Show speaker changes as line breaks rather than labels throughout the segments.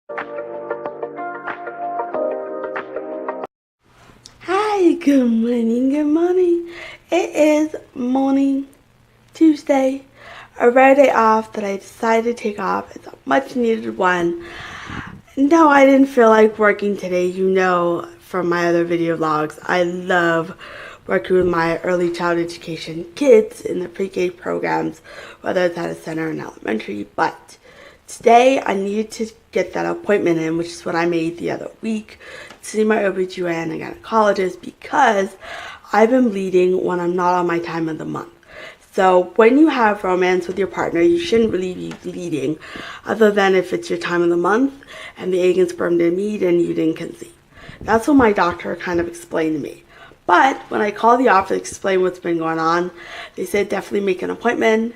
Hi, good morning, good morning. It is morning Tuesday, a rare day off that I decided to take off. It's a much needed one. No, I didn't feel like working today. You know from my other video vlogs, I love working with my early child education kids in the pre-K programs, whether it's at a center or an elementary. But today I needed to get that appointment in, which is what I made the other week, to see my OBGYN and gynecologist, because I've been bleeding when I'm not on my time of the month. So when you have romance with your partner, you shouldn't really be bleeding, other than if it's your time of the month and the egg and sperm didn't meet and you didn't conceive. That's what my doctor kind of explained to me. But when I called the office to explain what's been going on, they said definitely make an appointment.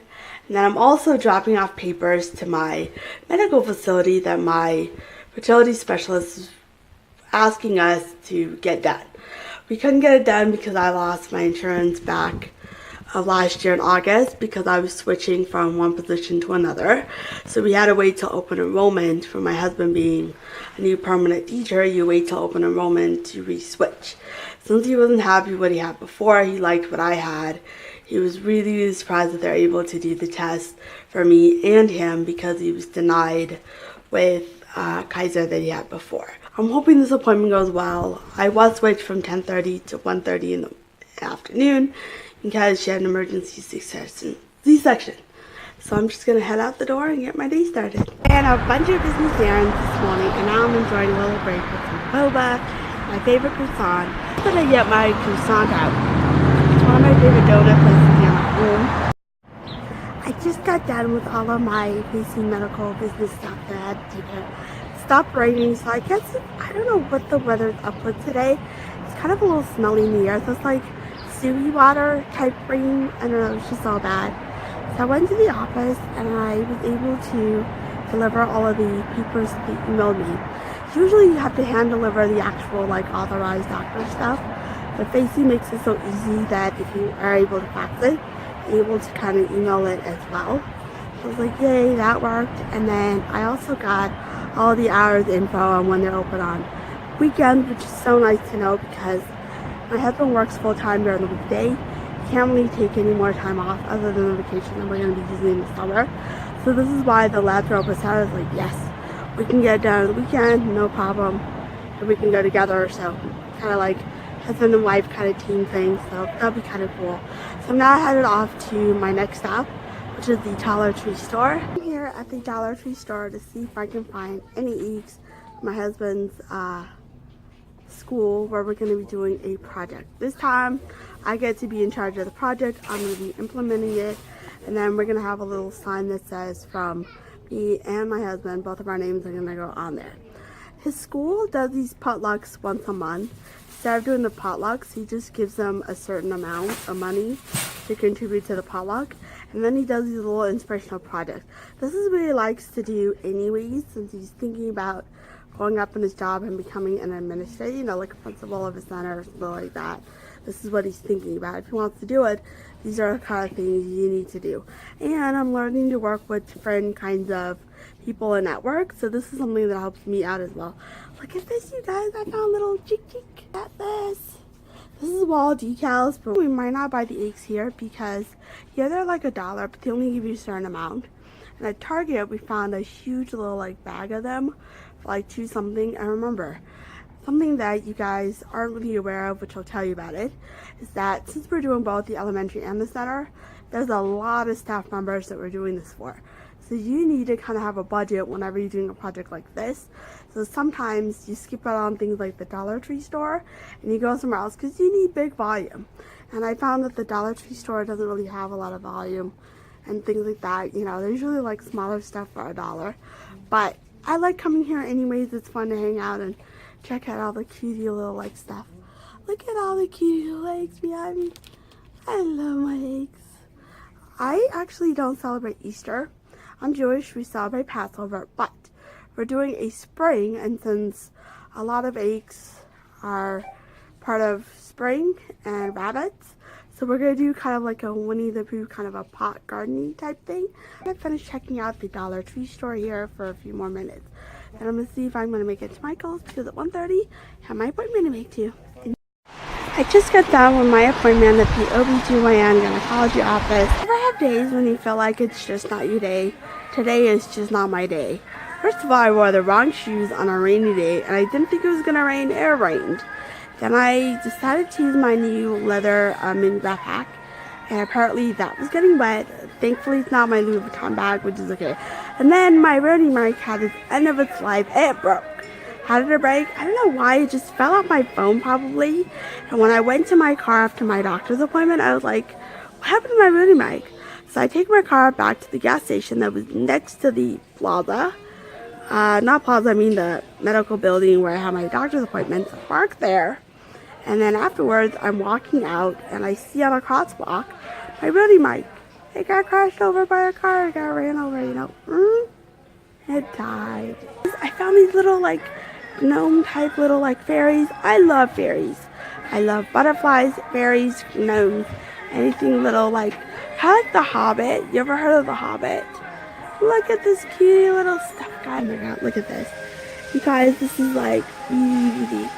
And then I'm also dropping off papers to my medical facility that my fertility specialist is asking us to get done. We couldn't get it done because I lost my insurance back of last year in August because I was switching from one position to another. So we had to wait till open enrollment. For my husband being a new permanent teacher, you wait till open enrollment to re-switch. Since he wasn't happy with what he had before, he liked what I had. He was really surprised that they're able to do the test for me and him because he was denied with Kaiser that he had before. I'm hoping this appointment goes well. I was switched from 10:30 to 1:30 in the afternoon because she had an emergency C-section. So I'm just gonna head out the door and get my day started. And a bunch of business errands this morning, and now I'm enjoying a little break with some boba, my favorite croissant. I'm gonna get my croissant out. It's one of my favorite donut places here at home. I just got done with all of my basic medical business stuff that I had to take care of. It stopped raining, so I guess I don't know what the weather's up with today. It's kind of a little smelly in the air, so it's like sewy water type rain. I don't know, it's just all bad. So I went to the office and I was able to deliver all of the papers that they emailed me. Usually you have to hand deliver the actual like authorized doctor stuff, but Facey makes it so easy that if you are able to fax it, you're able to kind of email it as well. So I was like, yay, that worked. And then I also got all the hours info on when they're open on weekends, which is so nice to know because my husband works full-time during the weekday. He can't really take any more time off other than the vacation that we're going to be using in the summer. So this is why the labs are open. So I was like, yes, we can get it done on the weekend, no problem. And we can go together. So kind of like husband and wife kind of team thing. So that'll be kind of cool. So I'm now headed off to my next stop, which is the Dollar Tree store. I'm here at the Dollar Tree store to see if I can find any eggs for my husband's school where we're going to be doing a project. This time I get to be in charge of the project. I'm going to be implementing it, and then we're going to have a little sign that says from me and my husband, both of our names are going to go on there. His school does these potlucks once a month. Instead of doing the potlucks, he just gives them a certain amount of money to contribute to the potluck, and then he does these little inspirational projects. This is what he likes to do anyways, since he's thinking about going up in his job and becoming an administrator, you know, like a principal of a center or something like that. This is what he's thinking about. If he wants to do it, these are the kind of things you need to do. And I'm learning to work with different kinds of people in network, so this is something that helps me out as well. Look at this, you guys. I found a little cheek at this. This is wall decals, but we might not buy the eggs here because yeah, they're like $1, but they only give you a certain amount. And at Target, we found a huge little like bag of them for like $2 something. And remember, something that you guys aren't really aware of, which I'll tell you about it, is that since we're doing both the elementary and the center, there's a lot of staff members that we're doing this for. So you need to kind of have a budget whenever you're doing a project like this. So sometimes you skip out on things like the Dollar Tree store and you go somewhere else because you need big volume. And I found that the Dollar Tree store doesn't really have a lot of volume and things like that. You know, there's usually like smaller stuff for $1. But I like coming here anyways. It's fun to hang out and check out all the cutie little like stuff. Look at all the cute little eggs behind me. I love my eggs. I actually don't celebrate Easter. I'm Jewish, we celebrate Passover, but we're doing a spring, and since a lot of eggs are part of spring and rabbits, so we're going to do kind of like a Winnie the Pooh, kind of a pot gardening type thing. I finished checking out the Dollar Tree store here for a few more minutes. And I'm going to see if I'm going to make it to Michael's because at 1:30 I have my appointment to make too. I just got done with my appointment at the OBGYN gynecology office. Ever have days when you feel like it's just not your day? Today is just not my day. First of all, I wore the wrong shoes on a rainy day and I didn't think it was going to rain. It rained. Then I decided to use my new leather mini backpack. And apparently that was getting wet. Thankfully it's not my Louis Vuitton bag, which is okay. And then my roadie mic had its end of its life. It broke. How did it break? I don't know why. It just fell off my phone probably. And when I went to my car after my doctor's appointment, I was like, what happened to my roadie mic? So I take my car back to the gas station that was next to the plaza. Not plaza, I mean the medical building where I had my doctor's appointment. So I park there. And then afterwards, I'm walking out and I see on a crosswalk my roadie mic. It got crashed over by a car. It got ran over, you know. It died. I found these little like gnome type little like fairies. I love fairies. I love butterflies, fairies, gnomes, anything little like, kind of like the Hobbit. You ever heard of the Hobbit? Look at this cute little stuffed guy. Oh my god, look at this. You guys, this is like really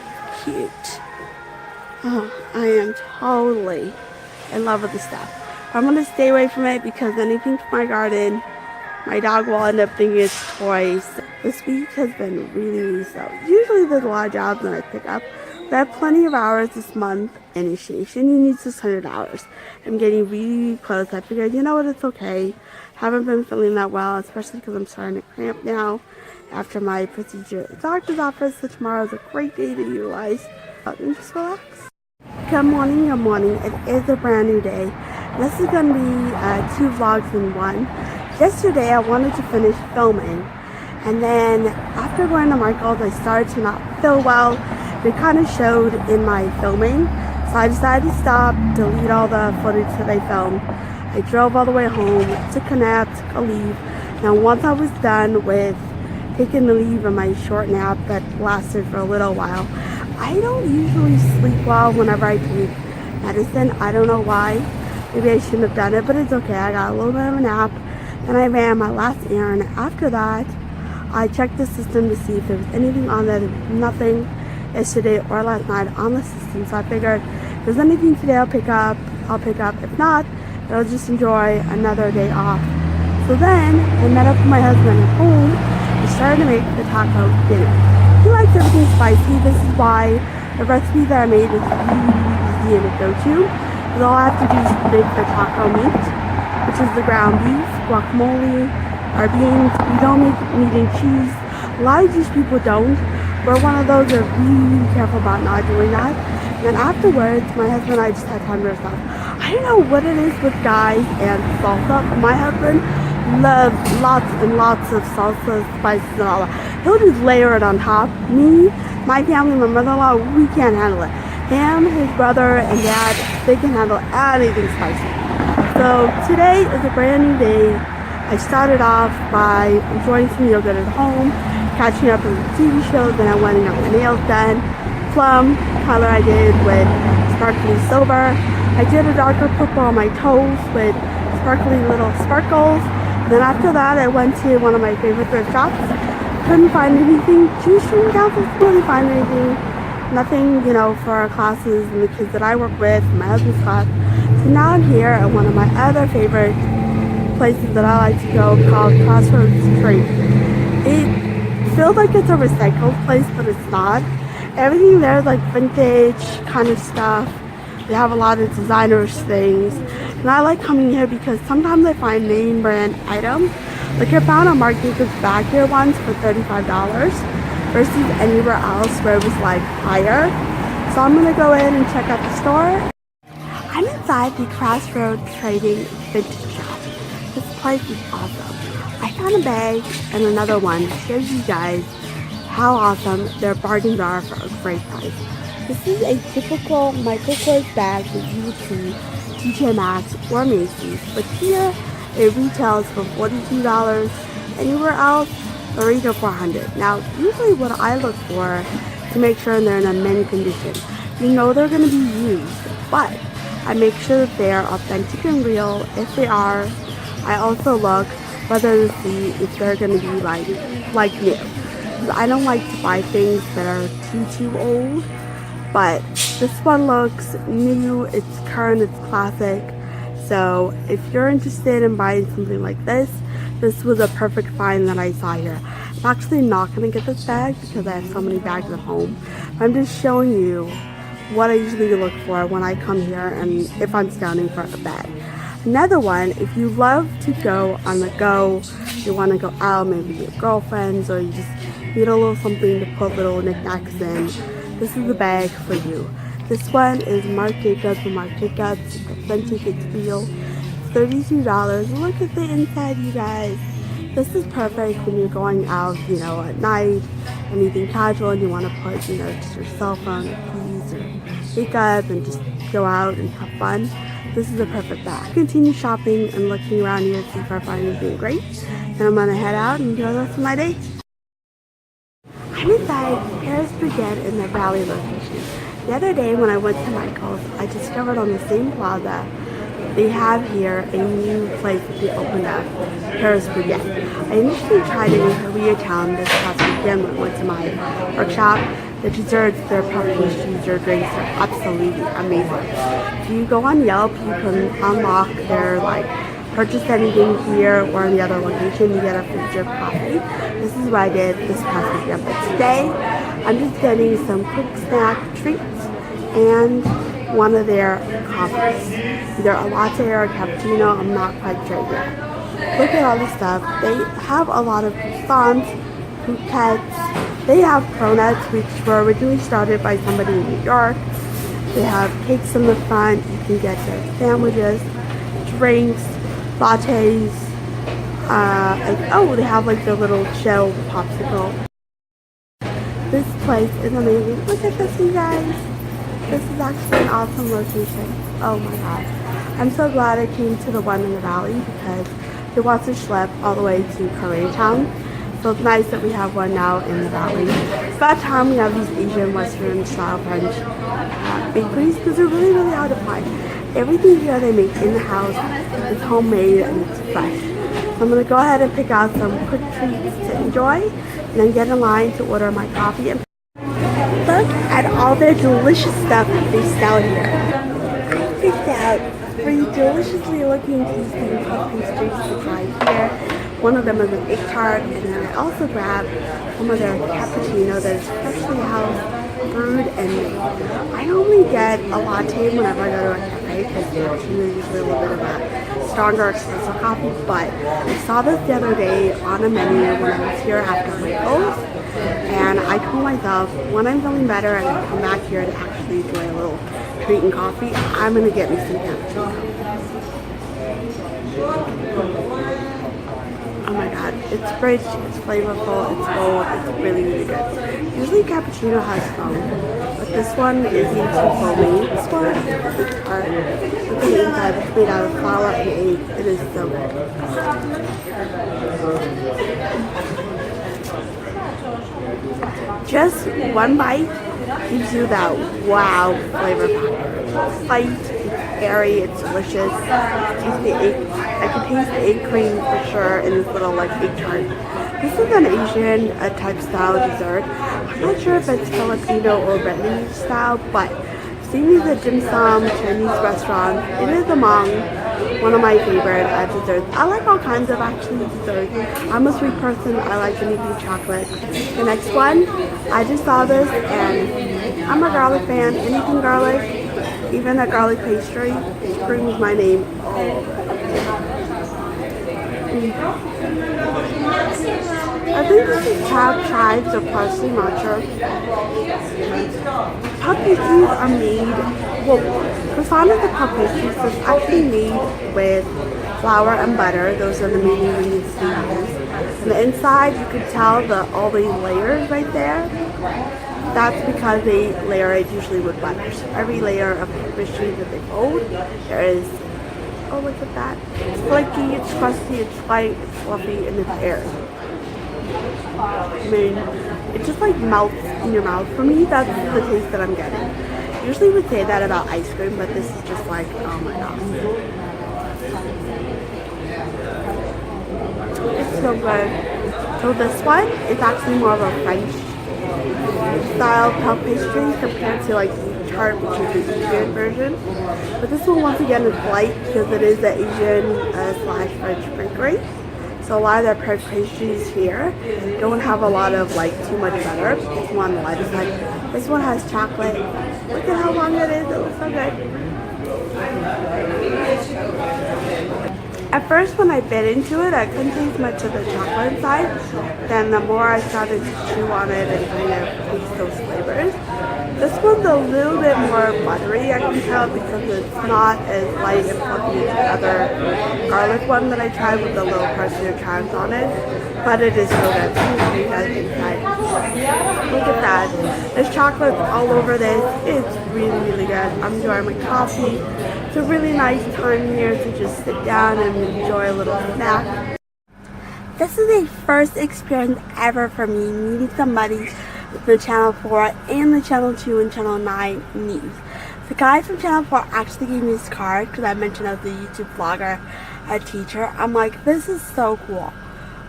cute. Oh, I am totally in love with the stuff. I'm going to stay away from it because anything from my garden, my dog will end up thinking it's toys. This week has been really slow. Usually there's a lot of jobs that I pick up. But I have plenty of hours this month. Initiation, you need 600 hours. I'm getting really close. I figured, you know what, it's okay. Haven't been feeling that well, especially because I'm starting to cramp now after my procedure at the doctor's office. So tomorrow is a great day to utilize and just relax. Good morning, good morning. It is a brand new day. This is going to be 2 vlogs in one. Yesterday I wanted to finish filming and then after going to Michael's I started to not feel well. It kind of showed in my filming. So I decided to stop, delete all the footage that I filmed. I drove all the way home, took a nap, took a leave. Now once I was done with taking the leave and my short nap that lasted for a little while, I don't usually sleep well whenever I take medicine. I don't know why. Maybe I shouldn't have done it, but it's okay. I got a little bit of a nap. Then I ran my last errand. After that, I checked the system to see if there was anything on there. There was nothing yesterday or last night on the system. So I figured if there's anything today I'll pick up. If not, I'll just enjoy another day off. So then I met up with my husband at home. We started to make the taco dinner. He likes everything spicy. This is why the recipe that I made is really easy and a go-to. Because all I have to do is make the taco meat, which is the ground beef, guacamole, our beans. We don't make meat and cheese. A lot of these people don't. We're one of those that are really careful about not doing that. And then afterwards, my husband and I just had time to ourselves. I don't know what it is with guys and salsa. My husband loves lots and lots of salsa, spices, and all that. He'll just layer it on top. Me, my family, my mother-in-law, we can't handle it. Him, his brother, and dad, they can handle anything spicy. So today is a brand new day. I started off by enjoying some yogurt at home, catching up on the TV shows, then I went and got my nails done. Plum color I did with sparkly silver. I did a darker purple on my toes with sparkly little sparkles. Then after that I went to one of my favorite thrift shops. Couldn't find anything. Shoestring councils, couldn't find anything. Nothing, you know, for our classes and the kids that I work with, my husband's class. So now I'm here at one of my other favorite places that I like to go called Crossroads. It feels like it's a recycled place, but it's not. Everything there is like vintage kind of stuff. They have a lot of designers things. And I like coming here because sometimes I find name brand items. Like I found a Marc Jacobs bag here once for $35 versus anywhere else where it was like higher. So I'm gonna go in and check out the store. I'm inside the Crossroads Trading Vintage Shop. This place is awesome. I found a bag and another one that shows you guys how awesome their bargains are for a great price. This is a typical Michael Kors bag that you would see TJ Maxx or Macy's, but here it retails for $42. Anywhere else, $30 to $400. Now, usually what I look for to make sure they're in a mint condition, you know they're going to be used, but I make sure that they are authentic and real. If they are, I also look whether to see if they're going to be like new. because I don't like to buy things that are too old. But this one looks new, it's current, it's classic. So if you're interested in buying something like this was a perfect find that I saw here. I'm actually not going to get this bag because I have so many bags at home. I'm just showing you what I usually look for when I come here and if I'm scouting for a bag. Another one, if you love to go on the go, you want to go out maybe with your girlfriends, or you just need a little something to put little knickknacks in, this is the bag for you. This one is Marc Jacobs from Marc Jacobs. It's authentic, it's real. It's $32. Look at the inside, you guys. This is perfect when you're going out, you know, at night, anything casual, and you want to put, you know, just your cell phone or keys or makeup and just go out and have fun. This is a perfect bag. Continue shopping and looking around here to see if I find anything great. Then I'm gonna head out and enjoy the rest of my day. I'm inside Paris Baguette in the Valley location. The other day when I went to Michael's, I discovered on the same plaza they have here a new place that they opened up, Paris Baguette. I initially tried it in Koreatown this past weekend when I went to my workshop. The desserts, their puff pastries, their drinks are absolutely amazing. If you go on Yelp, you can unlock their purchase anything here or in the other location, you get a free drip coffee. This is what I did this past weekend. But today, I'm just getting some quick snack treats and one of their coffees. Either a latte or a cappuccino, I'm not quite sure yet. Look at all the stuff. They have a lot of croissants, bouquets. They have cronuts, which were originally started by somebody in New York. They have cakes in the front. You can get their sandwiches, drinks, lattes, and oh, they have like the little shell popsicle. This place is amazing. Look at this, you guys. This is actually an awesome location. Oh my god. I'm so glad I came to the one in the valley because it wants to schlep all the way to Koreatown. So it's nice that we have one now in the valley. It's about time we have these Asian, Western style French bakeries because they're really, really hard to find. Everything here they make in the house is homemade and it's fresh. So I'm going to go ahead and pick out some quick treats to enjoy and then get in line to order my coffee. And look at all their delicious stuff that they sell here. I picked out 3 deliciously looking tasting puff pastries to try here. One of them is an egg tart, and then I also grabbed some of their cappuccino that is freshly house brewed and made. I normally get a latte whenever I go to a cafe because cappuccino is usually a little bit of a stronger espresso coffee, but I saw this the other day on a menu when I was here after Michael's, and I told myself when I'm feeling better and I come back here to actually enjoy a little treat and coffee, I'm going to get me some cappuccino. Oh my god, it's rich, it's flavorful, it's bold, it's really, really good. Usually cappuccino has foam, but this one isn't too foamy. This one is tart. Look at the inside, it's made out of flour and egg. It is so good. Just one bite gives you that wow flavor pack. It's light, it's airy, it's delicious. Taste the egg. I can taste the egg cream for sure in this little egg tart. This is an Asian type style dessert. I'm not sure if it's Filipino or Vietnamese style, but seeing these at dim sum Chinese restaurants, it is among one of my favorite desserts. I like all kinds of actually desserts. I'm a sweet person. I like anything chocolate. The next one, I just saw this and I'm a garlic fan. Anything garlic, even a garlic pastry, screams my name all over. I think this is chives or parsley, not sure. Puff pastries are made, well, croissant is a puff pastry, so it's actually made with flour and butter. Those are the main ingredients they use. On the inside, you can tell all these layers right there. That's because they layer it usually with butter. So every layer of pastry that they fold, there is, oh look at that. It's flaky, it's crusty, it's light, it's fluffy, and it's airy. I mean, it just melts in your mouth. For me, that's the taste that I'm getting. Usually would say that about ice cream, but this is just oh my gosh. It's so good. So this one is actually more of a French style puff pastry compared to like the Tart, which is the Asian version. But this one once again is light because it is the Asian slash French bakery. So a lot of their pastries here don't have a lot of like too much butter. It's more on the lighter side. This one has chocolate. Look at how long it is. It looks so good. At first when I bit into it, I couldn't taste much of the chocolate inside. Then the more I started to chew on it and kind of taste those flavors. This one's a little bit more buttery, I can tell, because it's not as light and fluffy as the other garlic one that I tried with the little parsley or chives on it. But it is so good. Let me show you guys inside. Look at that. There's chocolate all over this. It's really, really good. I'm enjoying my coffee. It's a really nice time here to just sit down and enjoy a little snack. This is a first experience ever for me, meeting somebody with the Channel 4 and the Channel 2 and Channel 9 news. The guy from Channel 4 actually gave me his card because I mentioned I was a YouTube vlogger, a teacher. I'm like, this is so cool.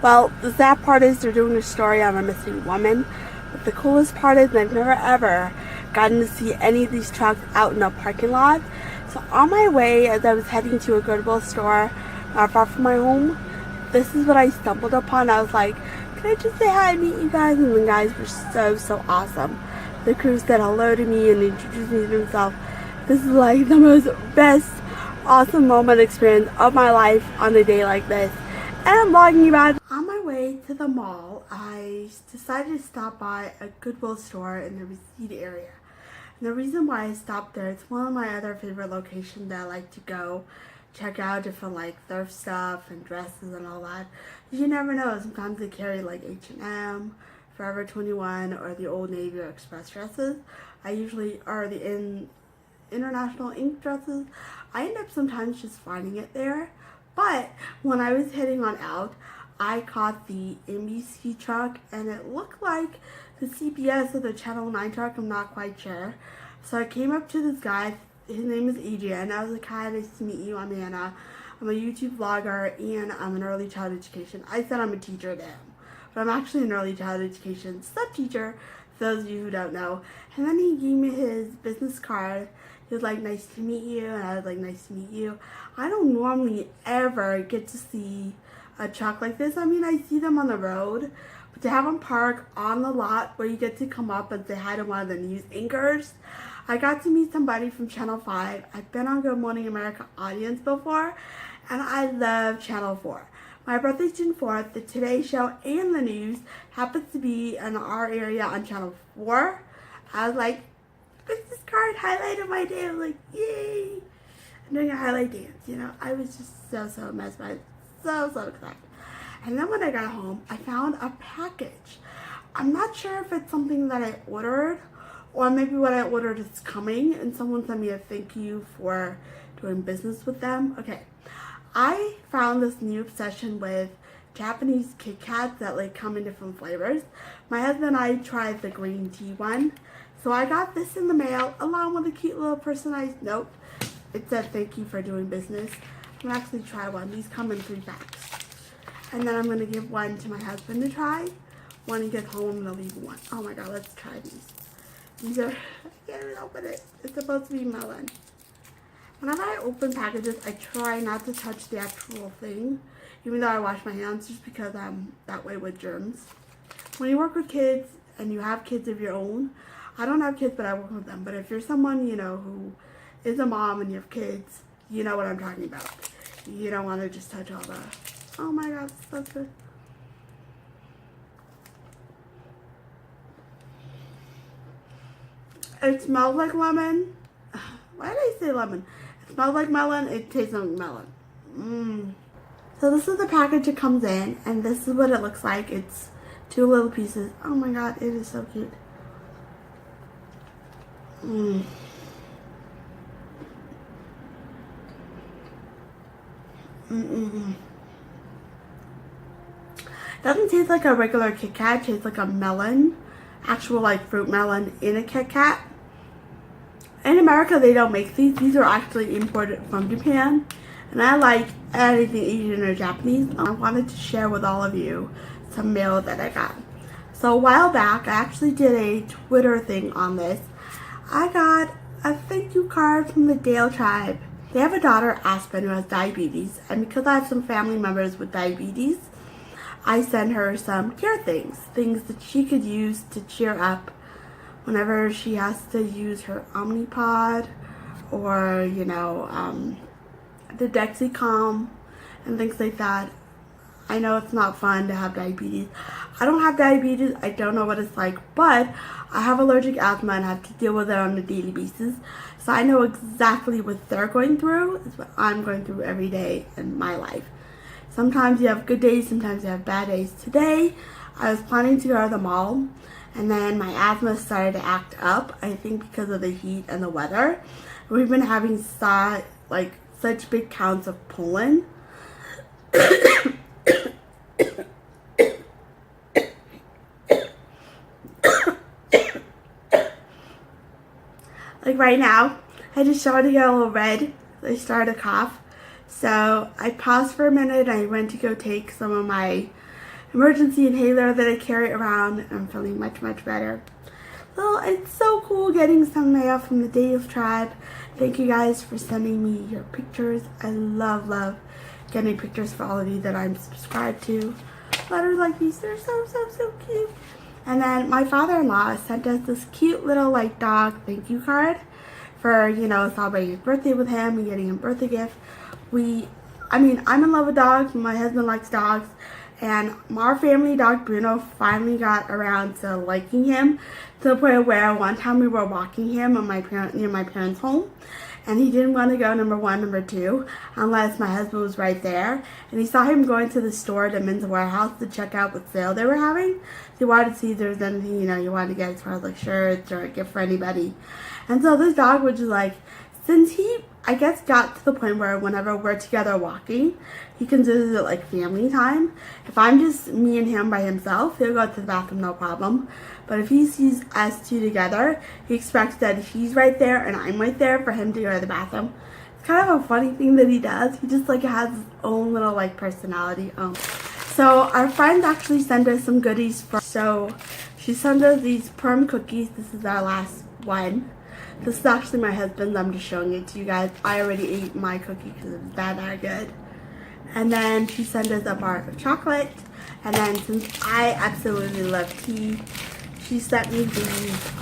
Well, the sad part is they're doing a story on a missing woman. But the coolest part is I've never ever gotten to see any of these trucks out in a parking lot. So on my way, as I was heading to a Goodwill store not far from my home, this is what I stumbled upon. I was like, can I just say hi and meet you guys? And the guys were so awesome. The crew said hello to me and introduced me to themselves. This is like the most best, awesome moment experience of my life on a day like this. And I'm vlogging about it. On my way to the mall, I decided to stop by a Goodwill store in the receipt area. And the reason why I stopped there, it's one of my other favorite locations that I like to go check out different like thrift stuff and dresses and all that. You never know, sometimes they carry like H&M, Forever 21, or the Old Navy or Express dresses. I usually are the international ink dresses. I end up sometimes just finding it there. But when I was heading on out, I caught the NBC truck and it looked like the CBS or the Channel 9 truck, I'm not quite sure. So I came up to this guy, his name is Adrian. I was like, hi, nice to meet you, I'm Anna. I'm a YouTube vlogger and I'm in early childhood education. I said I'm a teacher to him, but I'm actually an early childhood education sub-teacher, for those of you who don't know. And then he gave me his business card. He was like, nice to meet you, and I was like, nice to meet you. I don't normally ever get to see a truck like this. I mean, I see them on the road, but to have them park on the lot where you get to come up and say hi to one of the news anchors. I got to meet somebody from Channel 5. I've been on Good Morning America audience before, and I love Channel 4. My birthday's June 4th. The Today Show and the news happens to be in our area on Channel 4. I was like, business card highlighted my day. I was like, yay! I'm doing a highlight dance, you know. I was just so mesmerized. So excited. And then when I got home, I found a package. I'm not sure if it's something that I ordered or maybe what I ordered is coming and someone sent me a thank you for doing business with them. Okay. I found this new obsession with Japanese Kit Kats that like come in different flavors. My husband and I tried the green tea one. So I got this in the mail along with a cute little personalized note. It said thank you for doing business. I'm gonna actually try one. These come in 3 packs. And then I'm gonna give one to my husband to try. When he gets home, I'm gonna leave one. Oh my god, let's try these. These are, I can't even open it. It's supposed to be melon. Whenever I open packages, I try not to touch the actual thing, even though I wash my hands just because I'm that way with germs. When you work with kids and you have kids of your own, I don't have kids, but I work with them. But if you're someone, you know, who is a mom and you have kids, you know what I'm talking about. You don't want to just touch all the, oh my god, it's so good. It smells like lemon. Why did I say lemon? It smells like melon. It tastes like melon. So this is the package it comes in, and this is what it looks like. It's 2 little pieces. Oh my god, it is so cute. Doesn't taste like a regular Kit Kat. It tastes like a melon, actual like fruit melon in a Kit Kat. In America, they don't make these. These are actually imported from Japan. And I like anything Asian or Japanese. I wanted to share with all of you some mail that I got. So a while back, I actually did a Twitter thing on this. I got a thank you card from the Dale tribe. They have a daughter, Aspen, who has diabetes, and because I have some family members with diabetes, I sent her some care things that she could use to cheer up whenever she has to use her Omnipod or, the Dexicom and things like that. I know it's not fun to have diabetes. I don't have diabetes. I don't know what it's like, but I have allergic asthma and have to deal with it on a daily basis. So I know exactly what they're going through is what I'm going through every day in my life. Sometimes you have good days, sometimes you have bad days. Today, I was planning to go to the mall, and then my asthma started to act up, I think because of the heat and the weather. We've been having such big counts of pollen. Like right now, I just started to get a little red. I started to cough. So I paused for a minute. I went to go take some of my emergency inhaler that I carry around. And I'm feeling much, much better. So it's so cool getting some mail from the Dale tribe. Thank you guys for sending me your pictures. I love getting pictures for all of you that I'm subscribed to. Letters like these, they're so cute. And then my father-in-law sent us this cute little dog thank you card for, celebrating his birthday with him and getting him a birthday gift. I'm in love with dogs. My husband likes dogs. And our family dog Bruno finally got around to liking him to the point where one time we were walking him on near my parents' home. And he didn't want to go number 1, number 2, unless my husband was right there. And he saw him going to the store, the Men's Warehouse, to check out what sale they were having. So he wanted to see if there was anything, you wanted to get as far as shirts or a gift for anybody. And so this dog was just since he, I guess, got to the point where whenever we're together walking, he considers it family time. If I'm just me and him by himself, he'll go to the bathroom, no problem. But if he sees us two together, he expects that he's right there and I'm right there for him to go to the bathroom. It's kind of a funny thing that he does. He just has his own little personality. So our friend actually sent us some goodies. So she sent us these perm cookies. This is our last one. This is actually my husband's. I'm just showing it to you guys. I already ate my cookie because it's that good. And then she sent us a bar of chocolate. And then since I absolutely love tea, she sent me these.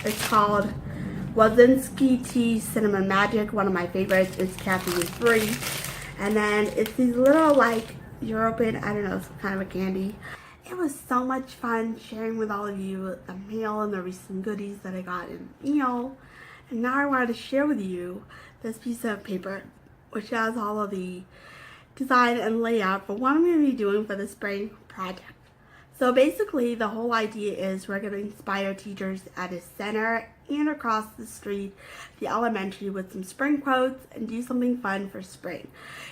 It's called Wazinski Tea Cinnamon Magic. One of my favorites. It's caffeine free. And then it's these little European, I don't know, some kind of a candy. It was so much fun sharing with all of you the mail and the recent goodies that I got in the mail. And now I wanted to share with you this piece of paper, which has all of the design and layout for what I'm going to be doing for the spring project. So basically, the whole idea is we're going to inspire teachers at a center and across the street, the elementary, with some spring quotes and do something fun for spring.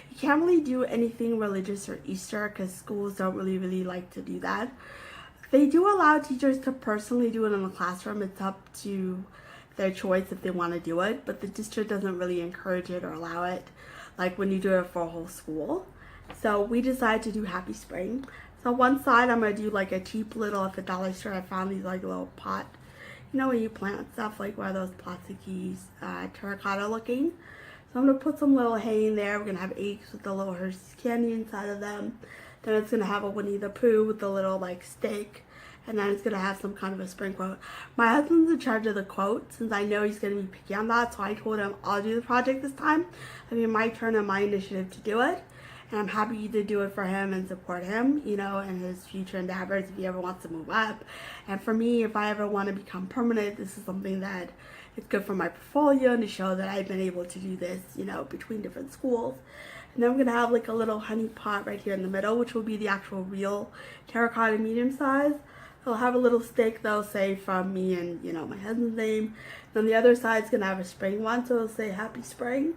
You can't really do anything religious or Easter because schools don't really like to do that. They do allow teachers to personally do it in the classroom. It's up to their choice if they want to do it, but the district doesn't really encourage it or allow it when you do it for a whole school. So we decided to do Happy Spring. So one side I'm going to do a cheap little, at the dollar store I found these little pot, where you plant stuff, one of those plasticky terracotta looking. So I'm going to put some little hay in there. We're going to have eggs with the little Hershey's candy inside of them. Then it's going to have a Winnie the Pooh with the little steak. And then it's going to have some kind of a spring quote. My husband's in charge of the quote since I know he's going to be picky on that. So I told him I'll do the project this time. My turn and my initiative to do it. And I'm happy to do it for him and support him, in his future endeavors if he ever wants to move up. And for me, if I ever want to become permanent, this is something that is good for my portfolio and to show that I've been able to do this, between different schools. And then I'm going to have a little honey pot right here in the middle, which will be the actual real terracotta medium size. I'll have a little stick that'll say from me and, my husband's name. Then the other side's going to have a spring one, so it'll say Happy Spring.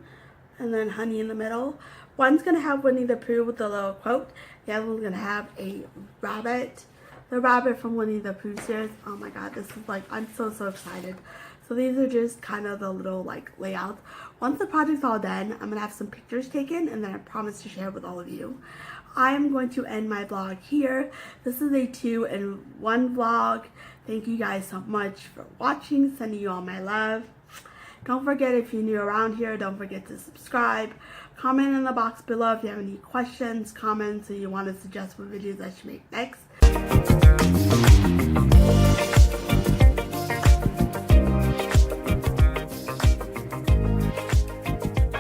And then honey in the middle. One's going to have Winnie the Pooh with the little quote. The other one's going to have a rabbit. The rabbit from Winnie the Pooh series. Oh my god, this is I'm so excited. So these are just kind of the little layouts. Once the project's all done, I'm going to have some pictures taken and then I promise to share with all of you. I am going to end my vlog here. This is a 2-in-1 vlog. Thank you guys so much for watching. Sending you all my love. Don't forget, if you're new around here, don't forget to subscribe. Comment in the box below if you have any questions, comments, or you want to suggest what videos I should make next.